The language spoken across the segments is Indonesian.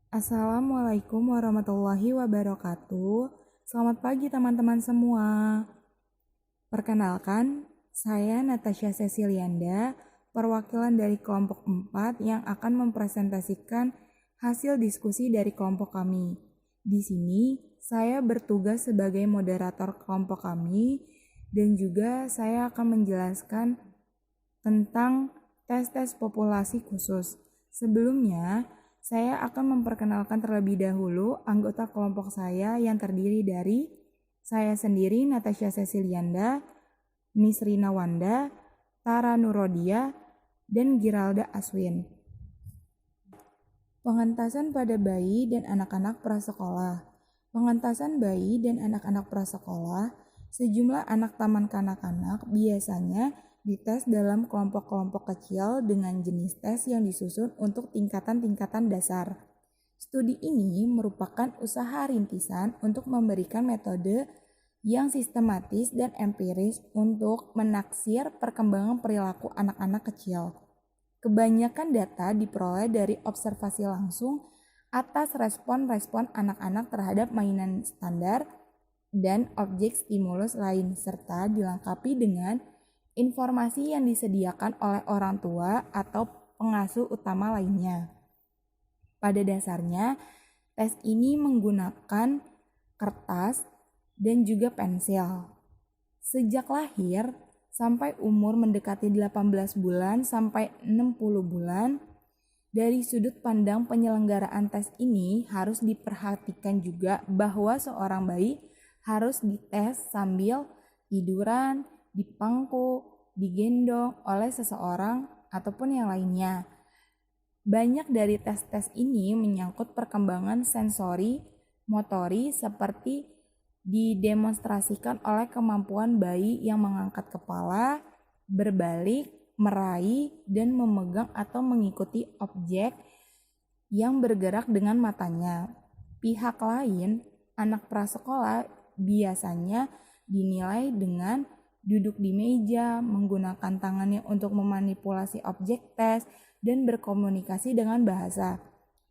Assalamualaikum warahmatullahi wabarakatuh. Selamat pagi teman-teman semua. Perkenalkan, saya Natasha Cecilianda, perwakilan dari kelompok 4 yang akan mempresentasikan hasil diskusi dari kelompok kami. Di sini, saya bertugas sebagai moderator kelompok kami dan juga saya akan menjelaskan tentang tes-tes populasi khusus. Sebelumnya, saya akan memperkenalkan terlebih dahulu anggota kelompok saya yang terdiri dari saya sendiri, Natasha Cecilianda, Nisrina Wanda, Tara Nurodia, dan Giralda Aswin. Pengentasan pada bayi dan anak-anak prasekolah. Pengentasan bayi dan anak-anak prasekolah, sejumlah anak taman kanak-kanak biasanya dites dalam kelompok-kelompok kecil dengan jenis tes yang disusun untuk tingkatan-tingkatan dasar. Studi ini merupakan usaha rintisan untuk memberikan metode yang sistematis dan empiris untuk menaksir perkembangan perilaku anak-anak kecil. Kebanyakan data diperoleh dari observasi langsung atas respon-respon anak-anak terhadap mainan standar dan objek stimulus lain, serta dilengkapi dengan informasi yang disediakan oleh orang tua atau pengasuh utama lainnya. Pada dasarnya, tes ini menggunakan kertas dan juga pensil. Sejak lahir sampai umur mendekati 18 bulan sampai 60 bulan, dari sudut pandang penyelenggaraan tes ini harus diperhatikan juga bahwa seorang bayi harus dites sambil tiduran, dipangku, digendong oleh seseorang ataupun yang lainnya. Banyak dari tes-tes ini menyangkut perkembangan sensori, motori seperti didemonstrasikan oleh kemampuan bayi yang mengangkat kepala, berbalik, meraih, dan memegang atau mengikuti objek yang bergerak dengan matanya. Pihak lain, anak prasekolah biasanya dinilai dengan duduk di meja, menggunakan tangannya untuk memanipulasi objek tes, dan berkomunikasi dengan bahasa.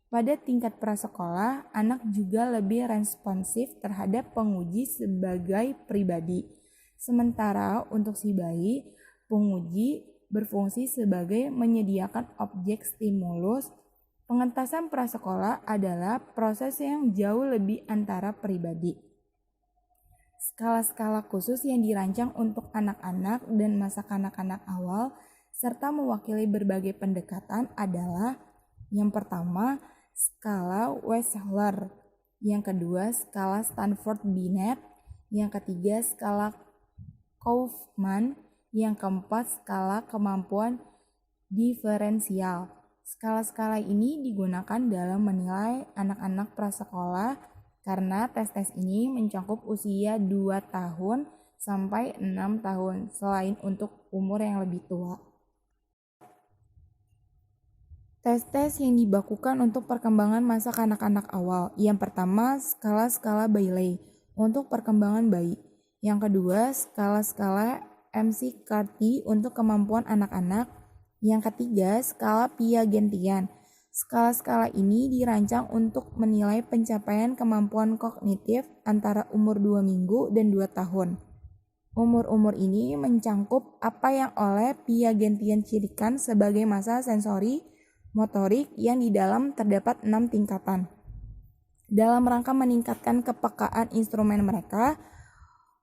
Pada tingkat prasekolah, anak juga lebih responsif terhadap penguji sebagai pribadi. Sementara untuk si bayi, penguji berfungsi sebagai menyediakan objek stimulus. Pengentasan prasekolah adalah proses yang jauh lebih antara pribadi. Skala-skala khusus yang dirancang untuk anak-anak dan masa kanak-kanak awal serta mewakili berbagai pendekatan adalah yang pertama, skala Wechsler, yang kedua, skala Stanford-Binet, yang ketiga, skala Kaufman, yang keempat, skala kemampuan diferensial. Skala-skala ini digunakan dalam menilai anak-anak prasekolah karena tes-tes ini mencakup usia 2 tahun sampai 6 tahun, selain untuk umur yang lebih tua. Tes-tes yang dibakukan untuk perkembangan masa kanak-kanak awal. Yang pertama, skala-skala Bailey untuk perkembangan bayi. Yang kedua, skala-skala McCarthy untuk kemampuan anak-anak. Yang ketiga, skala Piagentian. Skala-skala ini dirancang untuk menilai pencapaian kemampuan kognitif antara umur 2 minggu dan 2 tahun. Umur-umur ini mencangkup apa yang oleh Piagentian cirikan sebagai masa sensori motorik yang di dalam terdapat 6 tingkatan. Dalam rangka meningkatkan kepekaan instrumen mereka,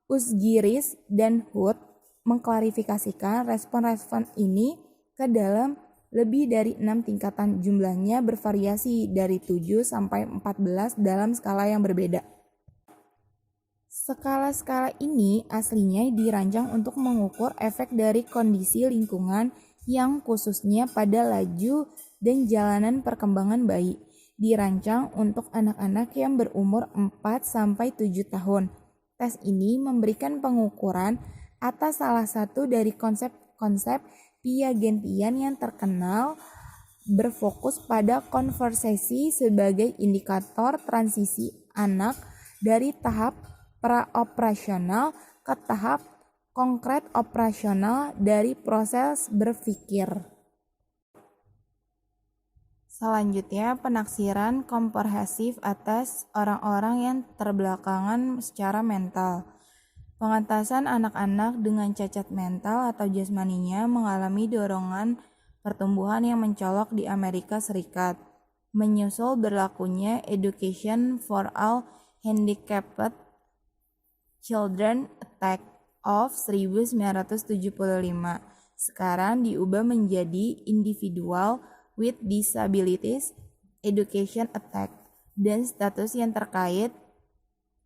Usgiris dan Hood mengklarifikasikan respon-respon ini ke dalam lebih dari 6 tingkatan. Jumlahnya bervariasi dari 7 sampai 14 dalam skala yang berbeda. Skala-skala ini aslinya dirancang untuk mengukur efek dari kondisi lingkungan yang khususnya pada laju dan jalanan perkembangan bayi. Dirancang untuk anak-anak yang berumur 4 sampai 7 tahun. Tes ini memberikan pengukuran atas salah satu dari konsep-konsep Piagentian yang terkenal, berfokus pada konversasi sebagai indikator transisi anak dari tahap praoperasional ke tahap konkret operasional dari proses berpikir. Selanjutnya, penaksiran komprehensif atas orang-orang yang terbelakangan secara mental. Pengentasan anak-anak dengan cacat mental atau jasmaninya mengalami dorongan pertumbuhan yang mencolok di Amerika Serikat. Menyusul berlakunya Education for All Handicapped Children Act of 1975. Sekarang diubah menjadi Individual with Disabilities Education Act, dan status yang terkait.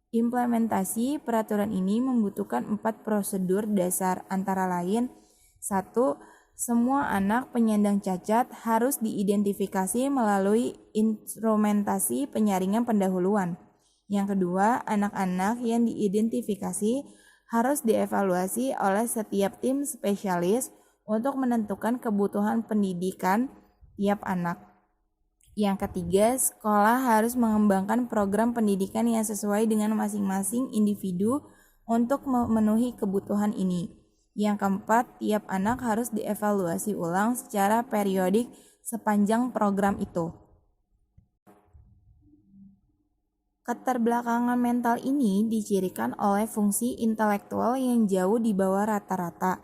Implementasi peraturan ini membutuhkan 4 prosedur dasar, antara lain: 1. Semua anak penyandang cacat harus diidentifikasi melalui instrumentasi penyaringan pendahuluan. Yang kedua, anak-anak yang diidentifikasi harus dievaluasi oleh setiap tim spesialis untuk menentukan kebutuhan pendidikan tiap anak. Yang ketiga, sekolah harus mengembangkan program pendidikan yang sesuai dengan masing-masing individu untuk memenuhi kebutuhan ini. Yang keempat, tiap anak harus dievaluasi ulang secara periodik sepanjang program itu. Keterbelakangan mental ini dicirikan oleh fungsi intelektual yang jauh di bawah rata-rata,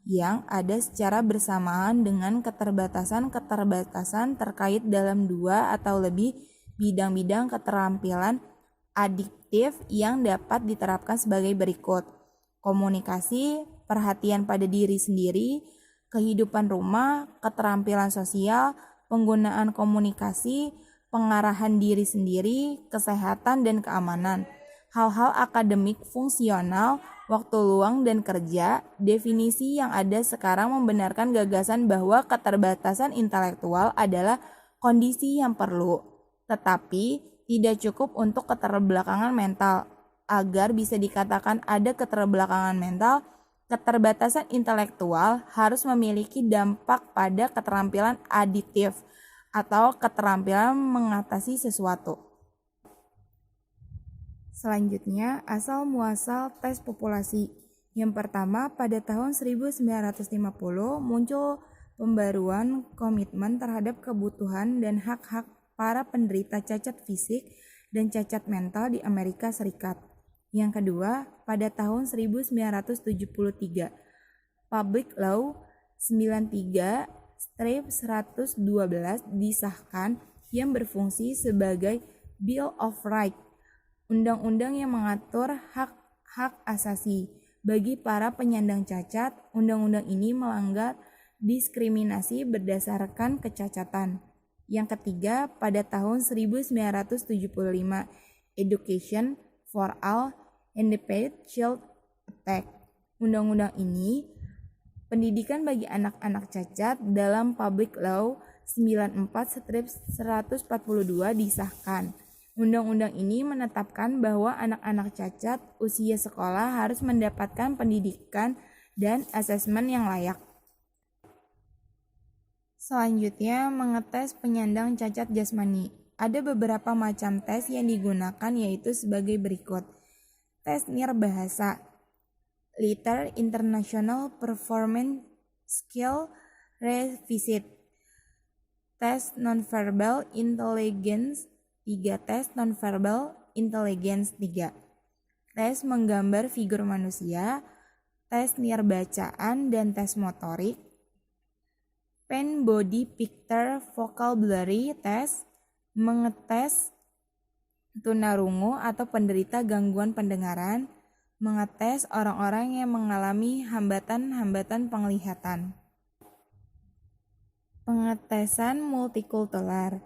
yang ada secara bersamaan dengan keterbatasan-keterbatasan terkait dalam 2 atau lebih bidang-bidang keterampilan adiktif yang dapat diterapkan sebagai berikut: komunikasi, perhatian pada diri sendiri, kehidupan rumah, keterampilan sosial, penggunaan komunikasi, pengarahan diri sendiri, kesehatan dan keamanan, hal-hal akademik fungsional, waktu luang dan kerja. Definisi yang ada sekarang membenarkan gagasan bahwa keterbatasan intelektual adalah kondisi yang perlu, tetapi tidak cukup untuk keterbelakangan mental. Agar bisa dikatakan ada keterbelakangan mental, keterbatasan intelektual harus memiliki dampak pada keterampilan aditif atau keterampilan mengatasi sesuatu. Selanjutnya, asal-muasal tes populasi. Yang pertama, pada tahun 1950 muncul pembaruan komitmen terhadap kebutuhan dan hak-hak para penderita cacat fisik dan cacat mental di Amerika Serikat. Yang kedua, pada tahun 1973, Public Law 93/112 disahkan, yang berfungsi sebagai Bill of Rights, undang-undang yang mengatur hak-hak asasi bagi para penyandang cacat. Undang-undang ini melanggar diskriminasi berdasarkan kecacatan. Yang ketiga, pada tahun 1975, Education for All Handicapped Children Act. Undang-undang ini, pendidikan bagi anak-anak cacat, dalam Public Law 94/142 disahkan. Undang-undang ini menetapkan bahwa anak-anak cacat usia sekolah harus mendapatkan pendidikan dan asesmen yang layak. Selanjutnya, mengetes penyandang cacat jasmani. Ada beberapa macam tes yang digunakan, yaitu sebagai berikut: tes nirbahasa, Letter International Performance Skill Revisit, tes nonverbal intelligence 3, tes nonverbal intelligence 3, tes menggambar figur manusia, tes nirbacaan dan tes motorik, Pen Body Picture Vocabulary Test, mengetes tunarungu atau penderita gangguan pendengaran, mengetes orang-orang yang mengalami hambatan-hambatan penglihatan. Pengetesan multikultural.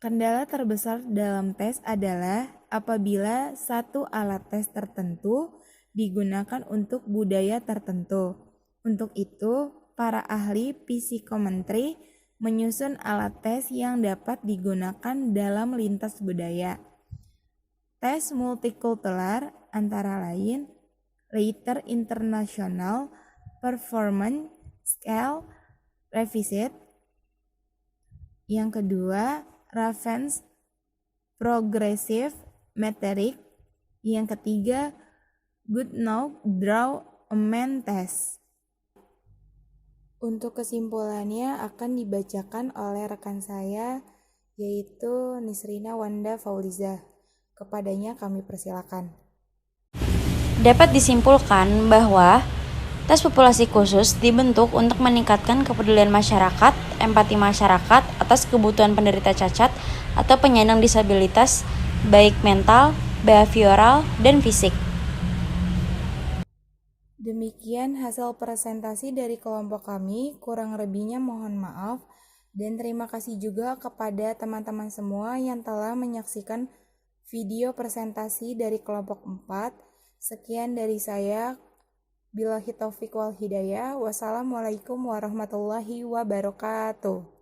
Kendala terbesar dalam tes adalah apabila satu alat tes tertentu digunakan untuk budaya tertentu. Untuk itu, para ahli psikometri menyusun alat tes yang dapat digunakan dalam lintas budaya. Tes multikultural antara lain Letter International Performance Scale Revisit. Yang kedua, Raven's Progressive Metric. Yang ketiga, Goodenough Draw Amen Test. Untuk kesimpulannya akan dibacakan oleh rekan saya, yaitu Nisrina Wanda Fauliza. Kepadanya kami persilakan. Dapat disimpulkan bahwa tes populasi khusus dibentuk untuk meningkatkan kepedulian masyarakat, empati masyarakat atas kebutuhan penderita cacat atau penyandang disabilitas, baik mental, behavioral, dan fisik. Demikian hasil presentasi dari kelompok kami, kurang lebihnya mohon maaf, dan terima kasih juga kepada teman-teman semua yang telah menyaksikan video presentasi dari kelompok 4. Sekian dari saya, billahi taufiq wal hidayah, wassalamualaikum warahmatullahi wabarakatuh.